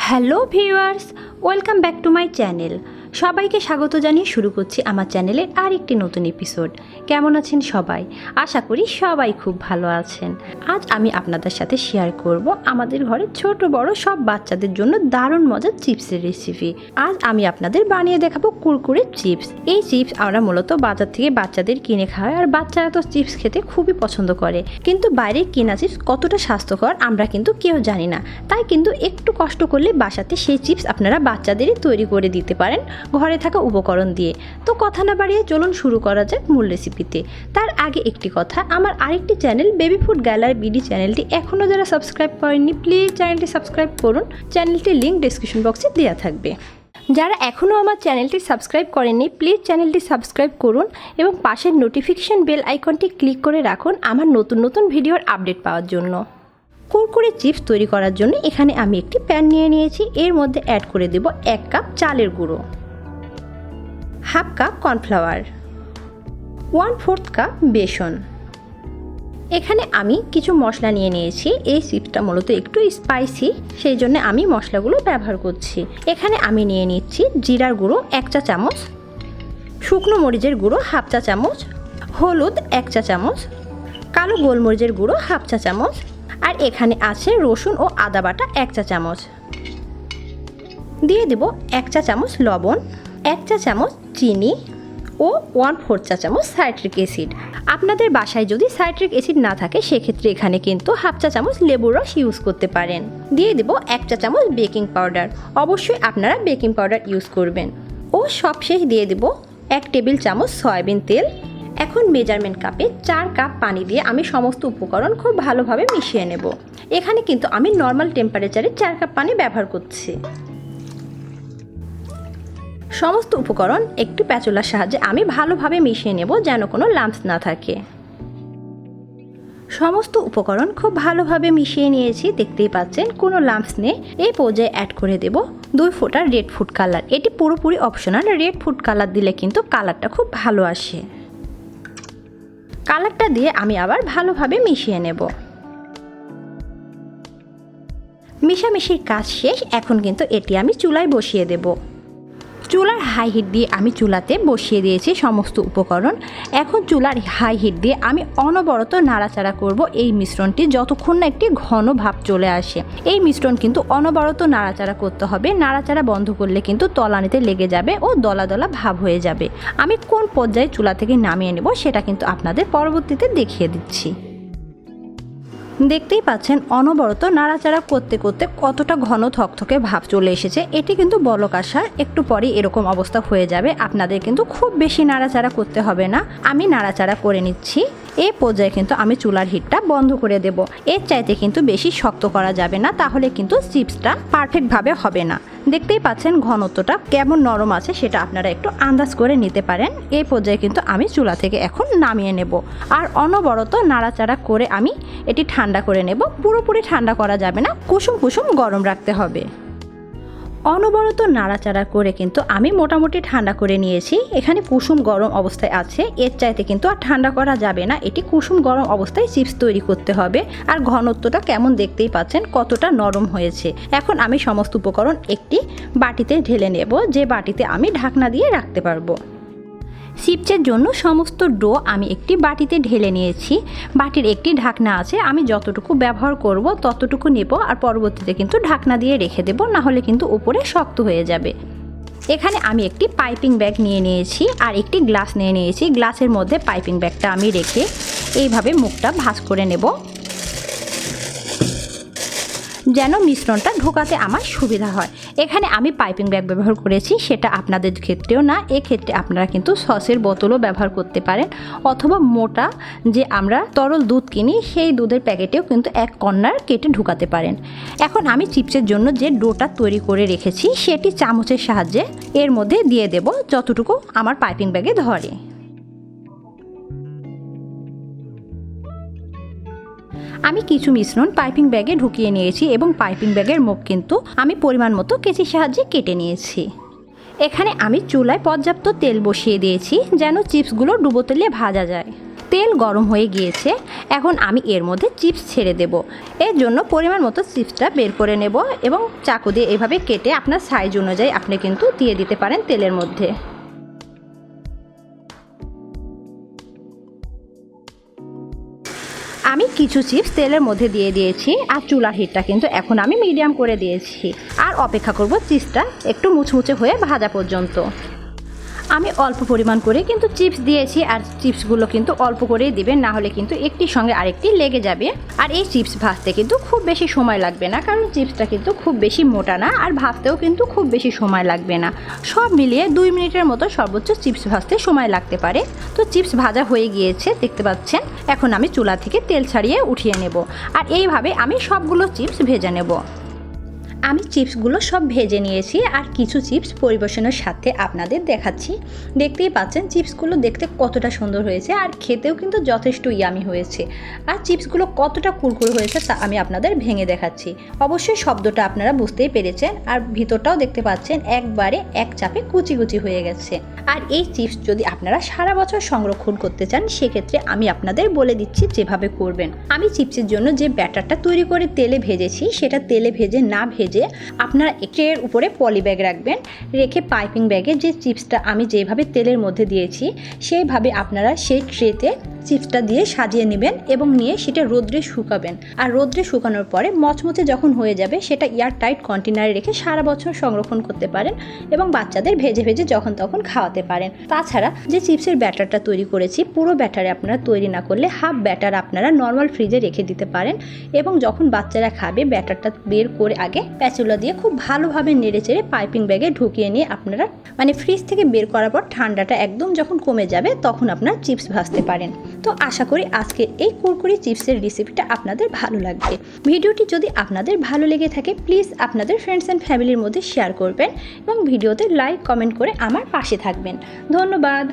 Hello viewers, welcome back to my channel. সবাইকে স্বাগত জানিয়ে শুরু করছি আমার চ্যানেলের আরেকটি নতুন এপিসোড। কেমন আছেন সবাই? আশা করি সবাই খুব ভালো আছেন। আজ আমি আপনাদের সাথে শেয়ার করব আমাদের ঘরে ছোট বড় সব বাচ্চাদের জন্য দারুণ মজার চিপসের রেসিপি। আজ আমি আপনাদের বানিয়ে দেখাবো কুরকুরে চিপস। এই চিপস আমরা মূলত বাজার থেকে বাচ্চাদের কিনে খাওয়াই, আর বাচ্চারা তো চিপস খেতে খুবই পছন্দ করে, কিন্তু বাইরের কিনা চিপস কতটা স্বাস্থ্যকর আমরা কিন্তু কেউ জানি না। তাই কিন্তু একটু কষ্ট করলে বাসাতে সেই চিপস আপনারা বাচ্চাদেরই তৈরি করে দিতে পারেন ঘরে থাকা উপকরণ দিয়ে। তো কথা না বাড়িয়ে চলুন শুরু করা যাক মূল রেসিপিতে। তার আগে একটি কথা, আমার আরেকটি channel baby food gallery BD চ্যানেলটি এখনও যারা সাবস্ক্রাইব করেননি প্লিজ চ্যানেলটি সাবস্ক্রাইব করুন। চ্যানেলটির লিঙ্ক ডেসক্রিপশন বক্সে দেওয়া থাকবে। যারা এখনও আমার চ্যানেলটি সাবস্ক্রাইব করেননি প্লিজ চ্যানেলটি সাবস্ক্রাইব করুন এবং পাশের নোটিফিকেশন বেল আইকনটি ক্লিক করে রাখুন আমার নতুন নতুন ভিডিওর আপডেট পাওয়ার জন্য। কুরকুরে চিপস তৈরি করার জন্য এখানে আমি একটি প্যান নিয়ে নিয়েছি। এর মধ্যে অ্যাড করে দেব 1 কাপ চালের গুঁড়ো, হাফ কাপ কর্নফ্লাওয়ার, 1/4 কাপ বেসন। এখানে আমি কিছু মশলা নিয়ে নিয়েছি। এই চিপসটা মূলত একটু স্পাইসি, সেই জন্য আমি মশলাগুলো ব্যবহার করছি। এখানে আমি নিয়ে নিচ্ছি জিরার গুঁড়ো 1 চা চামচ, শুকনো মরিচের গুঁড়ো 1/2 চা চামচ, হলুদ 1 চা চামচ, কালো গোলমরিচের গুঁড়ো 1/2 চা চামচ, আর এখানে আছে রসুন ও আদা বাটা 1 চা চামচ। দিয়ে দেব 1 চা চামচ লবণ, 1 চা চামচ চিনি ও 1/4 চা চামচ সাইট্রিক অ্যাসিড। আপনাদের বাসায় যদি সাইট্রিক অ্যাসিড না থাকে সেক্ষেত্রে এখানে কিন্তু 1/2 চা চামচ লেবুর রস ইউজ করতে পারেন। দিয়ে দেব 1 চা চামচ বেকিং পাউডার, অবশ্যই আপনারা বেকিং পাউডার ইউজ করবেন। ও সবশেষ দিয়ে দেব 1 টেবিল চামচ সয়াবিন তেল। এখন মেজারমেন্ট কাপে 4 কাপ পানি দিয়ে আমি সমস্ত উপকরণ খুব ভালোভাবে মিশিয়ে নেব। এখানে কিন্তু আমি নর্মাল টেম্পারেচারে 4 কাপ পানি ব্যবহার করছি। সমস্ত উপকরণ একটু প্যাচুলার সাহায্যে আমি ভালোভাবে মিশিয়ে নেব যেন কোনো লাম্পস না থাকে। সমস্ত উপকরণ খুব ভালোভাবে মিশিয়ে নিয়েছি, দেখতেই পাচ্ছেন কোনো লাম্পস নেই। এই পর্যায়ে অ্যাড করে দেব 2 ফোঁটা রেড ফুড কালার। এটি পুরোপুরি অপশনাল, রেড ফুড কালার দিলে কিন্তু কালারটা খুব ভালো আসে। কালারটা দিয়ে আমি আবার ভালোভাবে মিশিয়ে নেব। মিশামিশির কাজ শেষ। এখন কিন্তু এটি আমি চুলায় বসিয়ে দেব। চুলার হাই হিট দিয়ে আমি চুলাতে বসিয়ে দিয়েছি সমস্ত উপকরণ। এখন চুলার হাই হিট দিয়ে আমি অনবরত নাড়াচাড়া করব এই মিশ্রণটি যতক্ষণ না একটি ঘন ভাব চলে আসে। এই মিশ্রণ কিন্তু অনবরত নাড়াচাড়া করতে হবে। নাড়াচাড়া বন্ধ করলে কিন্তু তলানিতে লেগে যাবে ও দলা দলা ভাব হয়ে যাবে। আমি কোন পর্যায়ে চুলা থেকে নামিয়ে নেব সেটা কিন্তু আপনাদের পরবর্তীতে দেখিয়ে দিচ্ছি। দেখতেই পাচ্ছেন অনবরত নাড়াচাড়া করতে করতে কতটা ঘন থকথকে ভাব চলে এসেছে। এটি কিন্তু বলক আসার একটু পরে এরকম অবস্থা হয়ে যাবে। আপনাদের কিন্তু খুব বেশি নাড়াচাড়া করতে হবে না। আমি নাড়াচাড়া করে নিচ্ছি। এই পর্যায়ে কিন্তু আমি চুলার হিটটা বন্ধ করে দেব। এর চাইতে কিন্তু বেশি শক্ত করা যাবে না, তাহলে কিন্তু চিপসটা পারফেক্টভাবে হবে না। দেখতেই পাচ্ছেন ঘনত্বটা কেমন নরম আছে সেটা আপনারা একটু আন্দাজ করে নিতে পারেন। এই পর্যায়ে কিন্তু আমি চুলা থেকে এখন নামিয়ে নেব। আর অনবরত নাড়াচাড়া করে আমি এটি ঠান্ডা করে নেব। পুরোপুরি ঠান্ডা করা যাবে না, কুসুম কুসুম গরম রাখতে হবে। অনবরত নাড়াচাড়া করে কিন্তু আমি মোটামুটি ঠান্ডা করে নিয়েছি। এখানে কুসুম গরম অবস্থায় আছে, এর চাইতে কিন্তু আর ঠান্ডা করা যাবে না। এটি কুসুম গরম অবস্থায় চিপস তৈরি করতে হবে। আর ঘনত্বটা কেমন দেখতেই পাচ্ছেন কতটা নরম হয়েছে। এখন আমি সমস্ত উপকরণ একটি বাটিতে ঢেলে নেব, যে বাটিতে আমি ঢাকনা দিয়ে রাখতে পারবো। চিপসের জন্য সমস্ত ডো আমি একটি বাটিতে ঢেলে নিয়েছি। বাটির একটি ঢাকনা আছে, আমি যতটুকু ব্যবহার করব ততটুকু নেব আর পরবর্তীতে কিন্তু ঢাকনা দিয়ে রেখে দেব, না হলে কিন্তু উপরে শক্ত হয়ে যাবে। এখানে আমি একটি পাইপিং ব্যাগ নিয়ে নিয়েছি আর একটি গ্লাস নিয়ে নিয়েছি। গ্লাসের মধ্যে পাইপিং ব্যাগটা আমি রেখে এইভাবে মুখটা ভাঁজ করে নেব যেন মিশ্রণটা ঢোকাতে আমার সুবিধা হয়। এখানে আমি পাইপিং ব্যাগ ব্যবহার করেছি, সেটা আপনাদের ক্ষেত্রেও না। এক্ষেত্রে আপনারা কিন্তু সসের বোতলও ব্যবহার করতে পারেন, অথবা মোটা যে আমরা তরল দুধ কিনি সেই দুধের প্যাকেটেও কিন্তু এক কর্নার কেটে ঢুকাতে পারেন। এখন আমি চিপসের জন্য যে ডোটা তৈরি করে রেখেছি সেটি চামচের সাহায্যে এর মধ্যে দিয়ে দেব যতটুকু আমার পাইপিং ব্যাগে ধরে। আমি কিছু মিশ্রণ পাইপিং ব্যাগে ঢুকিয়ে নিয়েছি এবং পাইপিং ব্যাগের মুখ কিন্তু আমি পরিমাণ মতো কেচির সাহায্যে কেটে নিয়েছি। এখানে আমি চুলায় পর্যাপ্ত তেল বসিয়ে দিয়েছি যেন চিপসগুলো ডুবো তেলে ভাজা যায়। তেল গরম হয়ে গিয়েছে, এখন আমি এর মধ্যে চিপস ছেড়ে দেব। এর জন্য পরিমাণ মতো চিপসটা বের করে নেব এবং চাকু দিয়ে এভাবে কেটে আপনার সাইজ অনুযায়ী আপনি কিন্তু দিয়ে দিতে পারেন তেলের মধ্যে। আমি কিছু চিপস তেলের মধ্যে দিয়ে দিয়েছি আর চুলার হিটটা কিন্তু এখন আমি মিডিয়াম করে দিয়েছি আর অপেক্ষা করব চিপসটা একটু মুচমুচে হয়ে ভাজা পর্যন্ত। আমি অল্প পরিমাণ করে কিন্তু চিপস দিয়েছি আর চিপসগুলো কিন্তু অল্প করেই দিবেন, না হলে কিন্তু একটির সঙ্গে আরেকটি লেগে যাবে। আর এই চিপস ভাজতে কিন্তু খুব বেশি সময় লাগবে না, কারণ চিপসটা কিন্তু খুব বেশি মোটা না আর ভাজতেও কিন্তু খুব বেশি সময় লাগবে না। সব মিলিয়ে 2 মিনিটের মতো সর্বোচ্চ চিপস ভাজতে সময় লাগতে পারে। তো চিপস ভাজা হয়ে গিয়েছে দেখতে পাচ্ছেন। এখন আমি চুলা থেকে তেল ছাড়িয়ে উঠিয়ে নেব আর এইভাবে আমি সবগুলো চিপস ভেজে নেব। আমি চিপসগুলো সব ভেজে নিয়েছি আর কিছু চিপস পরিবেশনের সাথে আপনাদের দেখাচ্ছি। দেখতেই পাচ্ছেন চিপসগুলো দেখতে কতটা সুন্দর হয়েছে আর খেতেও কিন্তু যথেষ্ট ইয়ামি হয়েছে। আর চিপসগুলো কতটা কুরকুরে হয়েছে তা আমি আপনাদের ভেঙে দেখাচ্ছি। অবশ্যই শব্দটা আপনারা বুঝতেই পেরেছেন আর ভিতরটাও দেখতে পাচ্ছেন একবারে এক চাপে কুচি কুচি হয়ে গেছে। আর এই চিপস যদি আপনারা সারা বছর সংরক্ষণ করতে চান সেক্ষেত্রে আমি আপনাদের বলে দিচ্ছি যেভাবে করবেন। আমি চিপসের জন্য যে ব্যাটারটা তৈরি করে তেলে ভেজেছি সেটা তেলে ভেজে না ভেজে আপনারা ট্রের উপরে পলি ব্যাগ রাখবেন, রেখে পাইপিং ব্যাগে যে চিপসটা আমি যেভাবে তেলের মধ্যে দিয়েছি সেইভাবে আপনারা সেই ট্রেতে চিপসটা দিয়ে সাজিয়ে নেবেন এবং নিয়ে সেটা রোদ্রে শুকাবেন। আর রোদ্রে শুকানোর পরে মচমচে যখন হয়ে যাবে সেটা এয়ার টাইট কন্টেনারে রেখে সারা বছর সংরক্ষণ করতে পারেন এবং বাচ্চাদের ভেজে ভেজে যখন তখন খাওয়াতে পারেন। তাছাড়া যে চিপসের ব্যাটারটা তৈরি করেছি পুরো ব্যাটারে আপনারা তৈরি না করলে হাফ ব্যাটার আপনারা নর্মাল ফ্রিজে রেখে দিতে পারেন এবং যখন বাচ্চারা খাবে ব্যাটারটা বের করে আগে প্যাচুলা দিয়ে খুব ভালোভাবে নেড়ে চেড়ে পাইপিং ব্যাগে ঢুকিয়ে নিয়ে আপনারা ফ্রিজ থেকে বের করার পর ঠান্ডাটা একদম যখন কমে যাবে তখন আপনারা চিপস ভাজতে পারেন। তো আশা করি আজকের এই কুরকুরি চিপসের রেসিপিটা আপনাদের ভালো লাগবে। ভিডিওটি যদি আপনাদের ভালো লেগে থাকে প্লিজ আপনাদের ফ্রেন্ডস অ্যান্ড ফ্যামিলির মধ্যে শেয়ার করবেন এবং ভিডিওতে লাইক কমেন্ট করে আমার পাশে থাকবেন। ধন্যবাদ।